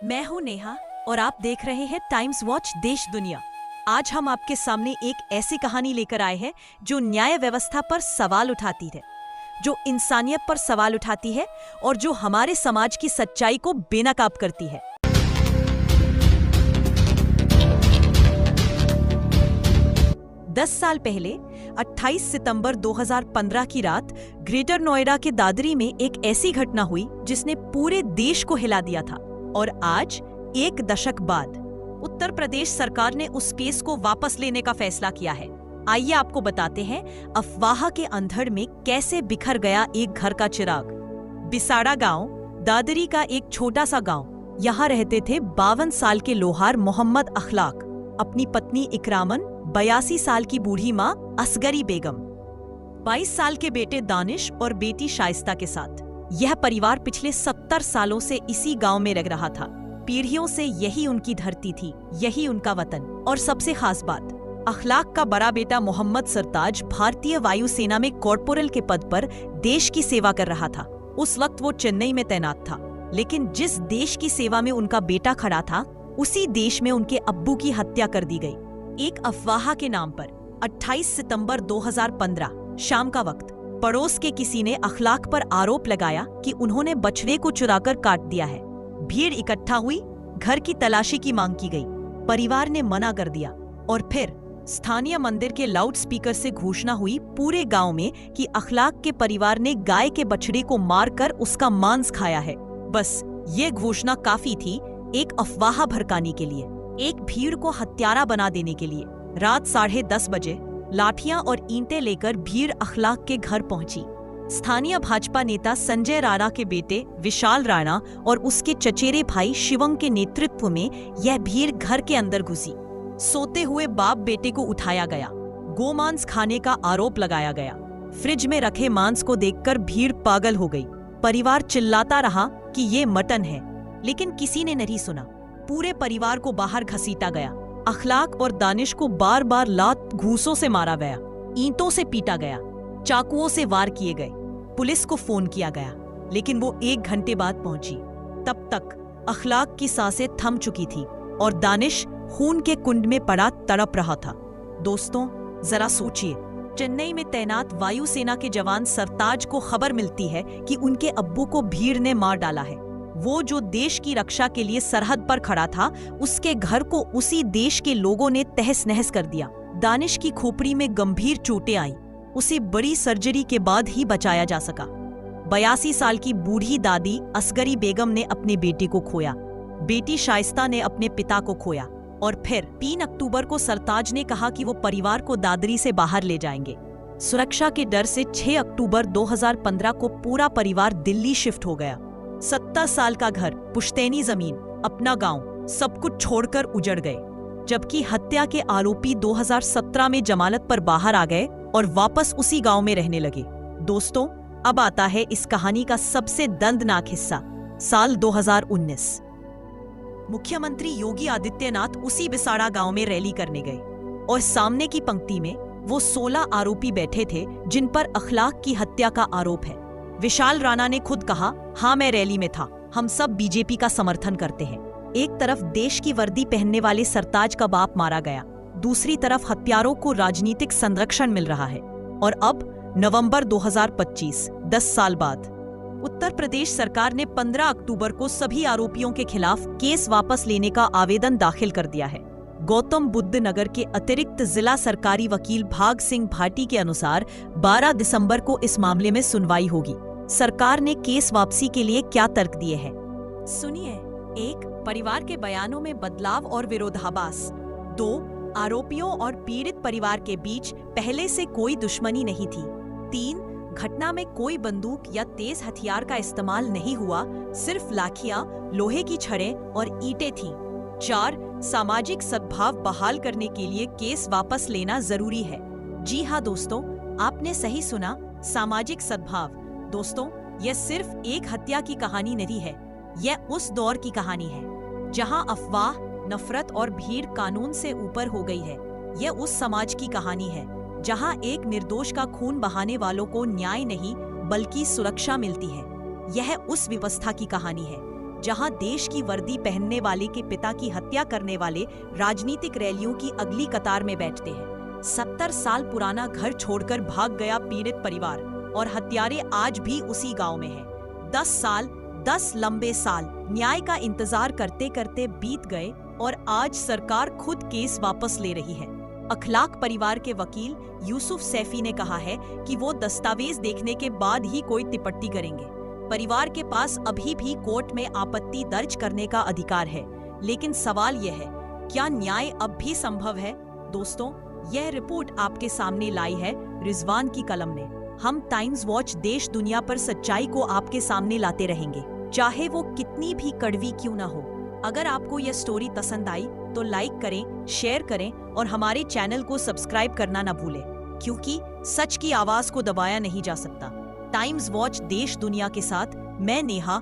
मैं हूं नेहा और आप देख रहे हैं टाइम्स वॉच देश दुनिया। आज हम आपके सामने एक ऐसी कहानी लेकर आए हैं जो न्याय व्यवस्था पर सवाल उठाती है, जो इंसानियत पर सवाल उठाती है और जो हमारे समाज की सच्चाई को बेनकाब करती है। दस साल पहले 28 सितंबर 2015 की रात ग्रेटर नोएडा के दादरी में एक ऐसी घटना हुई जिसने पूरे देश को हिला दिया था। और आज एक दशक बाद उत्तर प्रदेश सरकार ने उस केस को वापस लेने का फैसला किया है। आइए आपको बताते हैं अफवाह के अंधड़ में कैसे बिखर गया एक घर का चिराग। बिसाड़ा गांव, दादरी का एक छोटा सा गांव। यहाँ रहते थे 52 साल के लोहार मोहम्मद अखलाक, अपनी पत्नी इकरामन, 82 साल की बूढ़ी माँ असगरी बेगम, 22 साल के बेटे दानिश और बेटी शाइस्ता के साथ। यह परिवार पिछले 70 सालों से इसी गांव में रह रहा था। पीढ़ियों से यही उनकी धरती थी, यही उनका वतन। और सबसे खास बात, अखलाक का बड़ा बेटा मोहम्मद सरताज भारतीय वायुसेना में कॉर्पोरल के पद पर देश की सेवा कर रहा था। उस वक्त वो चेन्नई में तैनात था, लेकिन जिस देश की सेवा में उनका बेटा खड़ा था, उसी देश में उनके अब्बू की हत्या कर दी गई एक अफवाह के नाम पर। 28 सितंबर 2015 शाम का वक्त पड़ोस के किसी ने अखलाक पर आरोप लगाया कि उन्होंने बछड़े को चुराकर काट दिया है। भीड़ इकट्ठा हुई, घर की तलाशी की मांग की गई। परिवार ने मना कर दिया और फिर स्थानीय मंदिर के लाउडस्पीकर से घोषणा हुई पूरे गांव में कि अखलाक के परिवार ने गाय के बछड़े को मारकर उसका मांस खाया है। बस ये घोषणा काफी थी एक अफवाह भड़काने के लिए, एक भीड़ को हत्यारा बना देने के लिए। रात 10:30 बजे लाठियां और ईंटें लेकर भीड़ अखलाक के घर पहुंची। स्थानीय भाजपा नेता संजय राणा के बेटे विशाल राणा और उसके चचेरे भाई शिवम के नेतृत्व में यह भीड़ घर के अंदर घुसी। सोते हुए बाप बेटे को उठाया गया, गोमांस खाने का आरोप लगाया गया। फ्रिज में रखे मांस को देखकर भीड़ पागल हो गई। परिवार चिल्लाता रहा कि ये मटन है, लेकिन किसी ने नहीं सुना। पूरे परिवार को बाहर घसीटा गया। अखलाक और दानिश को बार बार लात घूंसों से मारा गया, ईंटों से पीटा गया, चाकुओं से वार किए गए। पुलिस को फोन किया गया, लेकिन वो 1 घंटे बाद पहुंची। तब तक अखलाक की सांसें थम चुकी थी और दानिश खून के कुंड में पड़ा तड़प रहा था। दोस्तों, जरा सोचिए, चेन्नई में तैनात वायुसेना के जवान सरताज को खबर मिलती है कि उनके अब्बू को भीड़ ने मार डाला है। वो जो देश की रक्षा के लिए सरहद पर खड़ा था, उसके घर को उसी देश के लोगों ने तहस नहस कर दिया। दानिश की खोपड़ी में गंभीर चोटें आईं। उसे बड़ी सर्जरी के बाद ही बचाया जा सका। 82 साल की बूढ़ी दादी असगरी बेगम ने अपने बेटे को खोया, बेटी शाइस्ता ने अपने पिता को खोया। और फिर 3 अक्टूबर को सरताज ने कहा कि वो परिवार को दादरी से बाहर ले जाएंगे। सुरक्षा के डर से 6 अक्टूबर 2015 को पूरा परिवार दिल्ली शिफ्ट हो गया। 70 साल का घर, पुश्तैनी जमीन, अपना गांव, सब कुछ छोड़कर उजड़ गए। जबकि हत्या के आरोपी 2017 में जमानत पर बाहर आ गए और वापस उसी गांव में रहने लगे। दोस्तों, अब आता है इस कहानी का सबसे दर्दनाक हिस्सा। साल 2019 मुख्यमंत्री योगी आदित्यनाथ उसी बिसाड़ा गांव में रैली करने गए और सामने की पंक्ति में वो 16 आरोपी बैठे थे जिन पर अखलाक की हत्या का आरोप है। विशाल राणा ने खुद कहा, हाँ मैं रैली में था, हम सब बीजेपी का समर्थन करते हैं। एक तरफ देश की वर्दी पहनने वाले सरताज का बाप मारा गया, दूसरी तरफ हत्यारों को राजनीतिक संरक्षण मिल रहा है। और अब नवंबर 2025, 10 साल बाद, उत्तर प्रदेश सरकार ने 15 अक्टूबर को सभी आरोपियों के खिलाफ केस वापस लेने का आवेदन दाखिल कर दिया है। गौतम बुद्ध नगर के अतिरिक्त जिला सरकारी वकील भाग सिंह भाटी के अनुसार 12 दिसंबर को इस मामले में सुनवाई होगी। सरकार ने केस वापसी के लिए क्या तर्क दिए हैं, सुनिए। 1. परिवार के बयानों में बदलाव और विरोधाभास। 2. आरोपियों और पीड़ित परिवार के बीच पहले से कोई दुश्मनी नहीं थी। 3. घटना में कोई बंदूक या तेज हथियार का इस्तेमाल नहीं हुआ, सिर्फ लाठियां, लोहे की छड़ें और ईंटें थीं। 4. सामाजिक सद्भाव बहाल करने के लिए केस वापस लेना जरूरी है। जी हाँ दोस्तों, आपने सही सुना, सामाजिक सद्भाव। दोस्तों, यह सिर्फ एक हत्या की कहानी नहीं है, यह उस दौर की कहानी है जहां अफवाह, नफरत और भीड़ कानून से ऊपर हो गई है। यह उस समाज की कहानी है जहां एक निर्दोष का खून बहाने वालों को न्याय नहीं बल्कि सुरक्षा मिलती है। यह उस व्यवस्था की कहानी है जहां देश की वर्दी पहनने वाले के पिता की हत्या करने वाले राजनीतिक रैलियों की अगली कतार में बैठते हैं। 70 साल पुराना घर छोड़कर भाग गया पीड़ित परिवार और हत्यारे आज भी उसी गांव में हैं। 10 साल, 10 लंबे साल न्याय का इंतजार करते करते बीत गए और आज सरकार खुद केस वापस ले रही है। अखलाक परिवार के वकील यूसुफ सैफी ने कहा है कि वो दस्तावेज देखने के बाद ही कोई टिप्पणी करेंगे। परिवार के पास अभी भी कोर्ट में आपत्ति दर्ज करने का अधिकार है, लेकिन सवाल यह है, क्या न्याय अब भी संभव है? दोस्तों, यह रिपोर्ट आपके सामने लाई है रिजवान की कलम ने। हम टाइम्स वॉच देश दुनिया पर सच्चाई को आपके सामने लाते रहेंगे, चाहे वो कितनी भी कड़वी क्यों ना हो। अगर आपको यह स्टोरी पसंद आई तो लाइक करें, शेयर करें और हमारे चैनल को सब्सक्राइब करना न भूलें, क्योंकि सच की आवाज को दबाया नहीं जा सकता। टाइम्स वॉच देश दुनिया के साथ मैं नेहा